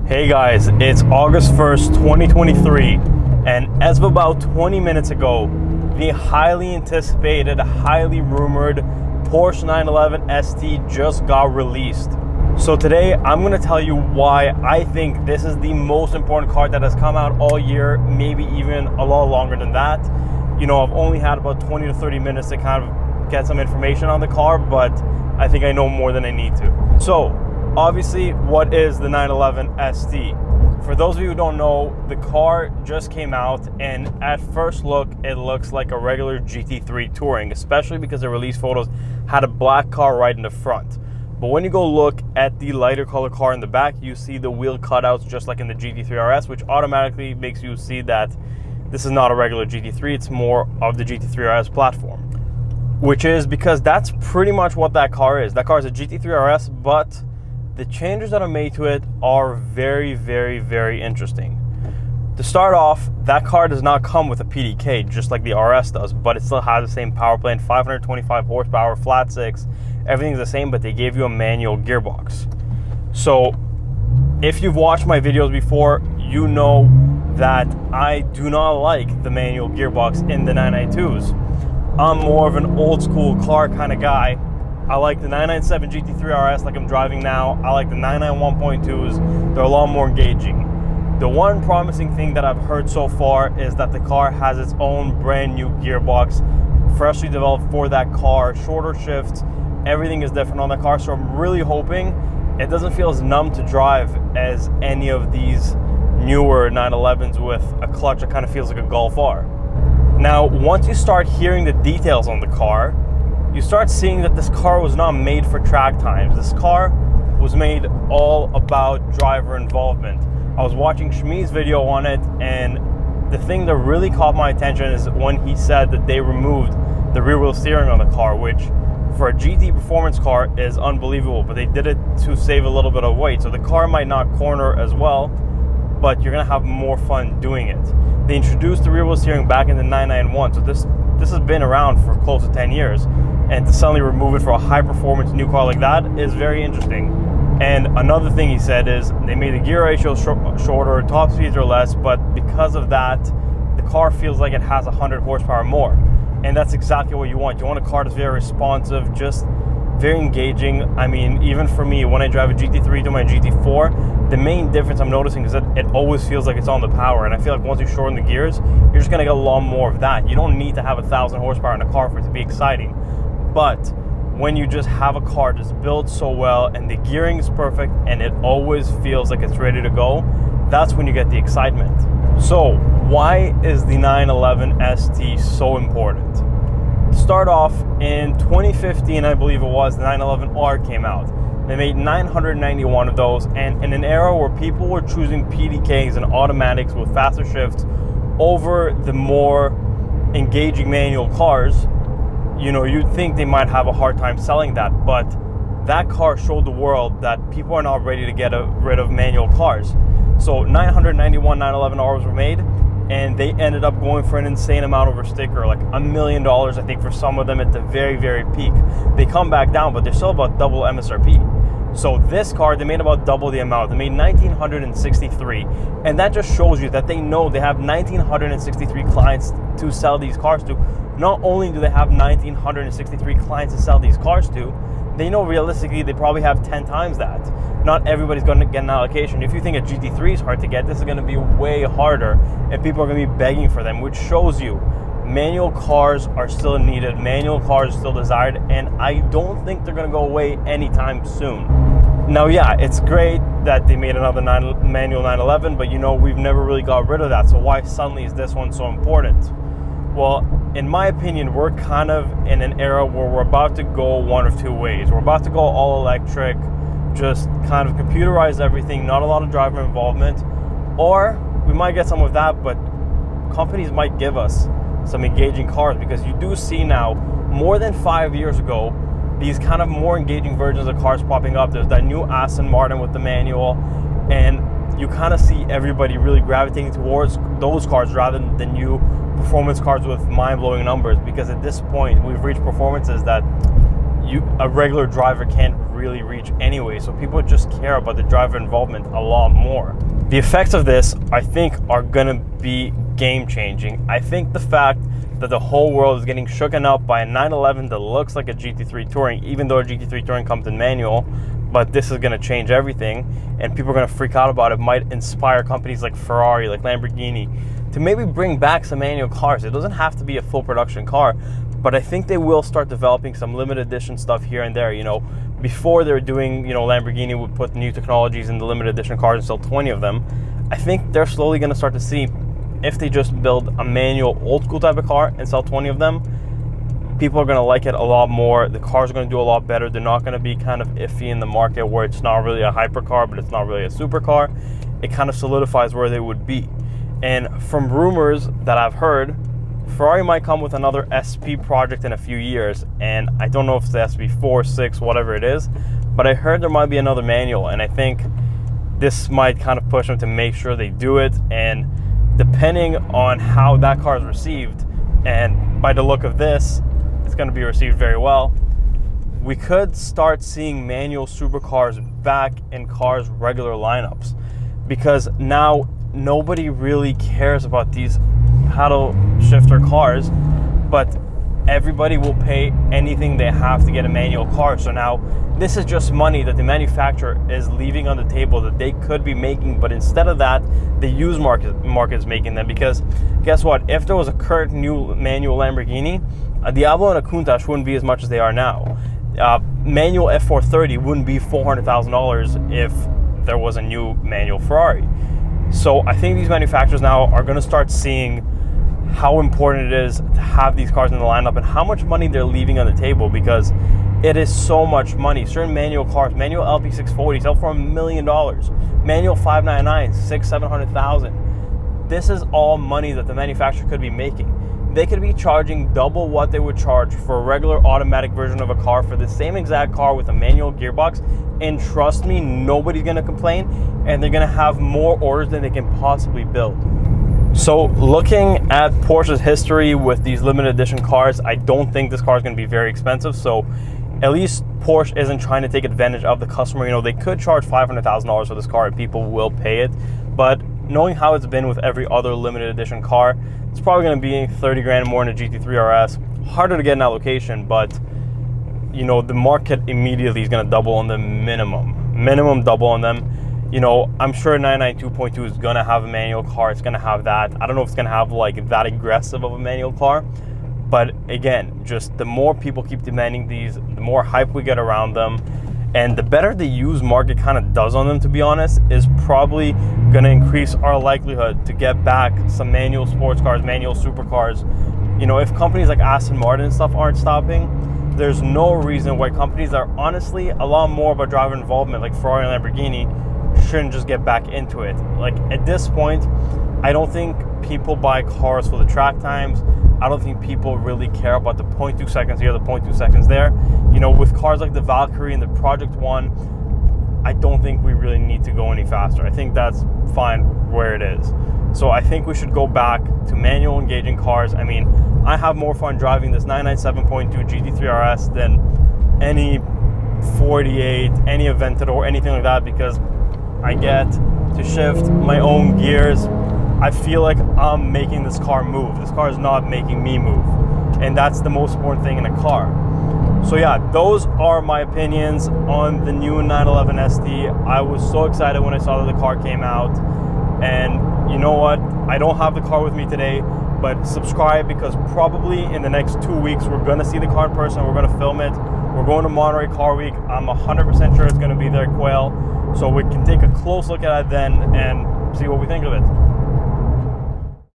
Hey guys, it's August 1st, 2023, and as of about 20 minutes ago, the highly anticipated, highly rumored Porsche 911 ST just got released. So today, I'm going to tell you why I think this is the most important car that has come out all year, maybe even a lot longer than that. You know, I've only had about 20 to 30 minutes to kind of get some information on the car, but I think I know more than I need to. So, obviously, what is the 911 ST? For those of you who don't know, the car just came out, and at first look, it looks like a regular GT3 Touring, especially because the release photos had a black car right in the front. But when you go look at the lighter color car in the back, you see the wheel cutouts just like in the GT3 RS, which automatically makes you see that this is not a regular GT3, it's more of the GT3 RS platform. Which is because that's pretty much what that car is. That car is a GT3 RS, but the changes that are made to it are very, very, very interesting. To start off, that car does not come with a PDK, just like the RS does, but it still has the same power plant, 525 horsepower, flat six, everything's the same, but they gave you a manual gearbox. So, if you've watched my videos before, you know that I do not like the manual gearbox in the 992s. I'm more of an old school car kind of guy. I like the 997 GT3 RS like I'm driving now. I like the 991 1.2s. They're a lot more engaging. The one promising thing that I've heard so far is that the car has its own brand new gearbox, freshly developed for that car, shorter shifts, everything is different on the car. So I'm really hoping it doesn't feel as numb to drive as any of these newer 911s with a clutch that kind of feels like a Golf R. Now, once you start hearing the details on the car, you start seeing that this car was not made for track times. This car was made all about driver involvement. I was watching Shmi's video on it, and the thing that really caught my attention is when he said that they removed the rear wheel steering on the car, which for a GT performance car is unbelievable, but they did it to save a little bit of weight. So the car might not corner as well, but you're gonna have more fun doing it. They introduced the rear wheel steering back in the 991, so this has been around for close to 10 years. And to suddenly remove it for a high-performance new car like that is very interesting. And another thing he said is they made the gear ratio shorter, top speeds are less, but because of that, the car feels like it has 100 horsepower more. And that's exactly what you want. You want a car that's very responsive, just very engaging. I mean, even for me, when I drive a GT3 to my GT4, the main difference I'm noticing is that it always feels like it's on the power. And I feel like once you shorten the gears, you're just gonna get a lot more of that. You don't need to have 1,000 horsepower in a car for it to be exciting. But when you just have a car that's built so well and the gearing is perfect and it always feels like it's ready to go, that's when you get the excitement. So why is the 911 ST so important? To start off, in 2015, I believe it was, the 911R came out. They made 991 of those, and in an era where people were choosing PDKs and automatics with faster shifts over the more engaging manual cars, you know, you'd think they might have a hard time selling that, but that car showed the world that people are not ready to get rid of manual cars. So 991 911Rs were made, and they ended up going for an insane amount over sticker, like $1 million, I think, for some of them at the very, very peak. They come back down, but they're still about double MSRP. So this car, they made about double the amount. They made 1,963, and that just shows you that they know they have 1,963 clients to sell these cars to. Not only do they have 1,963 clients to sell these cars to, they know realistically they probably have 10 times that. Not everybody's going to get an allocation. If you think a GT3 is hard to get, this is going to be way harder, and people are going to be begging for them, which shows you manual cars are still needed, manual cars are still desired, and I don't think they're going to go away anytime soon. Now, yeah, it's great that they made another manual 911, but you know, we've never really got rid of that, so why suddenly is this one so important? Well, in my opinion, we're kind of in an era where we're about to go one of two ways. We're about to go all electric, just kind of computerize everything, not a lot of driver involvement, or we might get some of that, but companies might give us some engaging cars, because you do see now, more than 5 years ago, these kind of more engaging versions of cars popping up. There's that new Aston Martin with the manual, and you kind of see everybody really gravitating towards those cars rather than the new performance cars with mind-blowing numbers, because at this point we've reached performances that a regular driver can't really reach anyway. So people just care about the driver involvement a lot more. The effects of this, I think, are gonna be game changing. I think the fact that the whole world is getting shooken up by a 911 that looks like a GT3 Touring, even though a GT3 Touring comes in manual, but this is going to change everything, and people are going to freak out about it, might inspire companies like Ferrari, like Lamborghini, to maybe bring back some manual cars. It doesn't have to be a full production car, but I think they will start developing some limited edition stuff here and there. You know, before they were doing, you know, Lamborghini would put new technologies in the limited edition cars and sell 20 of them. I think they're slowly going to start to see, if they just build a manual old school type of car and sell 20 of them, people are going to like it a lot more. The cars are going to do a lot better. They're not going to be kind of iffy in the market where it's not really a hypercar, but it's not really a supercar. It kind of solidifies where they would be. And from rumors that I've heard, Ferrari might come with another SP project in a few years. And I don't know if it's the SP4, 6, whatever it is, but I heard there might be another manual. And I think this might kind of push them to make sure they do it. And depending on how that car is received, and by the look of this, it's going to be received very well, we could start seeing manual supercars back in cars' regular lineups, because now nobody really cares about these paddle shifter cars, but everybody will pay anything they have to get a manual car. So now this is just money that the manufacturer is leaving on the table that they could be making, but instead of that, the used market is making them. Because guess what? If there was a current new manual Lamborghini, a Diablo and a Countach wouldn't be as much as they are now. Manual F430 wouldn't be $400,000 if there was a new manual Ferrari. So I think these manufacturers now are going to start seeing how important it is to have these cars in the lineup and how much money they're leaving on the table, because it is so much money. Certain manual cars, manual LP640 sell for $1 million, manual 599, $700,000. This is all money that the manufacturer could be making. They could be charging double what they would charge for a regular automatic version of a car for the same exact car with a manual gearbox, and trust me, nobody's gonna complain, and they're gonna have more orders than they can possibly build. So looking at Porsche's history with these limited edition cars, I don't think this car is going to be very expensive. So at least Porsche isn't trying to take advantage of the customer. You know, they could charge $500,000 for this car and people will pay it. But knowing how it's been with every other limited edition car, it's probably going to be 30 grand more in a GT3 RS. Harder to get in that location, but you know, the market immediately is going to double on the minimum double on them. You know, I'm sure 992.2 is going to have a manual car. It's going to have that. I don't know if it's going to have like that aggressive of a manual car. But again, just the more people keep demanding these, the more hype we get around them. And the better the used market kind of does on them, to be honest, is probably going to increase our likelihood to get back some manual sports cars, manual supercars. You know, if companies like Aston Martin and stuff aren't stopping, there's no reason why companies that are honestly a lot more about driver involvement, like Ferrari and Lamborghini, shouldn't just get back into it. Like at this point, I don't think people buy cars for the track times. I don't think people really care about the 0.2 seconds here, the 0.2 seconds there. You know, with cars like the Valkyrie and the Project One, I don't think we really need to go any faster. I think that's fine where it is. So I think we should go back to manual engaging cars. I mean, I have more fun driving this 997.2 GT3 RS than any 48, any Aventador, anything like that, because I get to shift my own gears. I feel like I'm making this car move. This car is not making me move. And that's the most important thing in a car. So yeah, those are my opinions on the new 911 ST. I was so excited when I saw that the car came out. And you know what? I don't have the car with me today, but subscribe, because probably in the next 2 weeks, we're gonna see the car in person. We're gonna film it. We're going to Monterey Car Week. I'm 100% sure it's gonna be there, Quail. So we can take a close look at it then and see what we think of it.